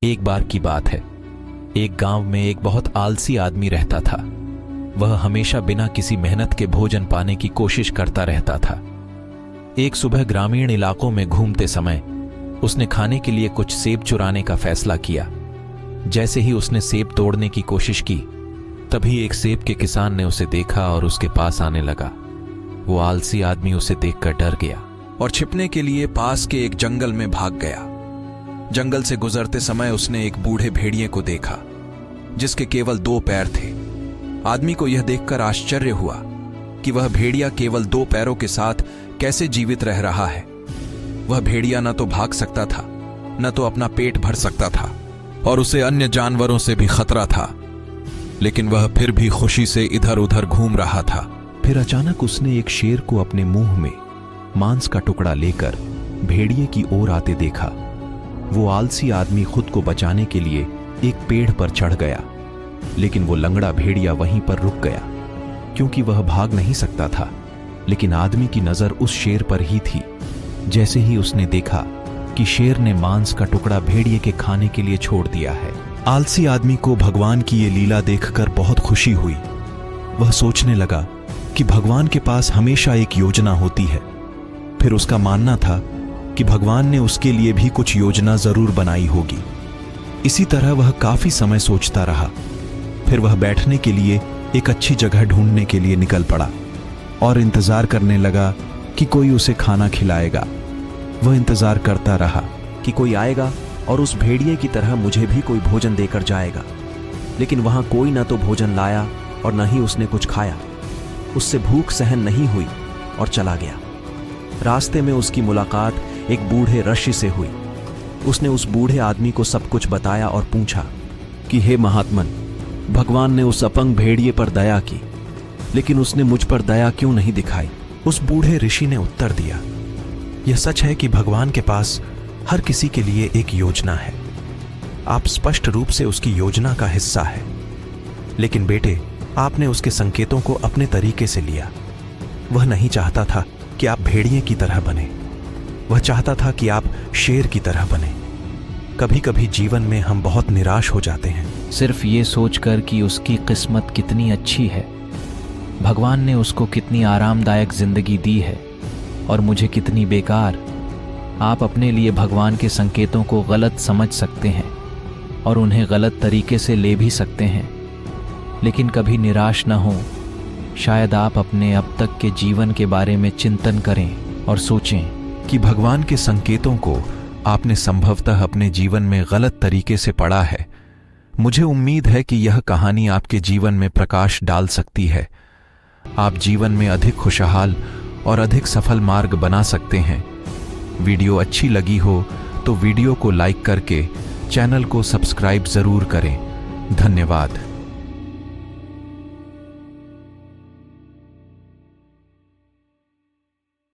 एक बार की बात है। एक गांव में एक बहुत आलसी आदमी रहता था। वह हमेशा बिना किसी मेहनत के भोजन पाने की कोशिश करता रहता था। एक सुबह ग्रामीण इलाकों में घूमते समय उसने खाने के लिए कुछ सेब चुराने का फैसला किया। जैसे ही उसने सेब तोड़ने की कोशिश की, तभी एक सेब के किसान ने उसे देखा और उसके पास आने लगा। वो आलसी आदमी उसे देखकर डर गया और छिपने के लिए पास के एक जंगल में भाग गया। जंगल से गुजरते समय उसने एक बूढ़े भेड़िए को देखा जिसके केवल 2 पैर थे। आदमी को यह देखकर आश्चर्य हुआ कि वह भेड़िया केवल 2 पैरों के साथ कैसे जीवित रह रहा है। वह भेड़िया न तो भाग सकता था, न तो अपना पेट भर सकता था और उसे अन्य जानवरों से भी खतरा था, लेकिन वह फिर भी खुशी से इधर उधर घूम रहा था। फिर अचानक उसने एक शेर को अपने मुंह में मांस का टुकड़ा लेकर भेड़िए की ओर आते देखा। वो आलसी आदमी खुद को बचाने के लिए एक पेड़ पर चढ़ गया, लेकिन वो लंगड़ा भेड़िया वहीं पर रुक गया क्योंकि वह भाग नहीं सकता था। लेकिन आदमी की नजर उस शेर पर ही थी। जैसे ही उसने देखा कि शेर ने मांस का टुकड़ा भेड़िए के खाने के लिए छोड़ दिया है, आलसी आदमी को भगवान की ये लीला देखकर बहुत खुशी हुई। वह सोचने लगा कि भगवान के पास हमेशा एक योजना होती है। फिर उसका मानना था कि भगवान ने उसके लिए भी कुछ योजना जरूर बनाई होगी। इसी तरह वह काफी समय सोचता रहा। फिर वह बैठने के लिए एक अच्छी जगह ढूंढने के लिए निकल पड़ा और इंतजार करने लगा कि कोई उसे खाना खिलाएगा। वह इंतजार करता रहा कि कोई आएगा और उस भेड़िए की तरह मुझे भी कोई भोजन देकर जाएगा, लेकिन वहां कोई ना तो भोजन लाया और न ही उसने कुछ खाया। उससे भूख सहन नहीं हुई और चला गया। रास्ते में उसकी मुलाकात एक बूढ़े ऋषि से हुई। उसने उस बूढ़े आदमी को सब कुछ बताया और पूछा कि हे महात्मन, भगवान ने उस अपंग भेड़िए पर दया की, लेकिन उसने मुझ पर दया क्यों नहीं दिखाई? उस बूढ़े ऋषि ने उत्तर दिया, यह सच है कि भगवान के पास हर किसी के लिए एक योजना है। आप स्पष्ट रूप से उसकी योजना का हिस्सा है, लेकिन बेटे, आपने उसके संकेतों को अपने तरीके से लिया। वह नहीं चाहता था कि आप भेड़िए की तरह बने, वह चाहता था कि आप शेर की तरह बने। कभी कभी जीवन में हम बहुत निराश हो जाते हैं, सिर्फ ये सोचकर कि उसकी किस्मत कितनी अच्छी है, भगवान ने उसको कितनी आरामदायक जिंदगी दी है और मुझे कितनी बेकार। आप अपने लिए भगवान के संकेतों को गलत समझ सकते हैं और उन्हें गलत तरीके से ले भी सकते हैं, लेकिन कभी निराश न हो। शायद आप अपने अब तक के जीवन के बारे में चिंतन करें और सोचें कि भगवान के संकेतों को आपने संभवतः अपने जीवन में गलत तरीके से पढ़ा है। मुझे उम्मीद है कि यह कहानी आपके जीवन में प्रकाश डाल सकती है। आप जीवन में अधिक खुशहाल और अधिक सफल मार्ग बना सकते हैं। वीडियो अच्छी लगी हो तो वीडियो को लाइक करके चैनल को सब्सक्राइब जरूर करें। धन्यवाद।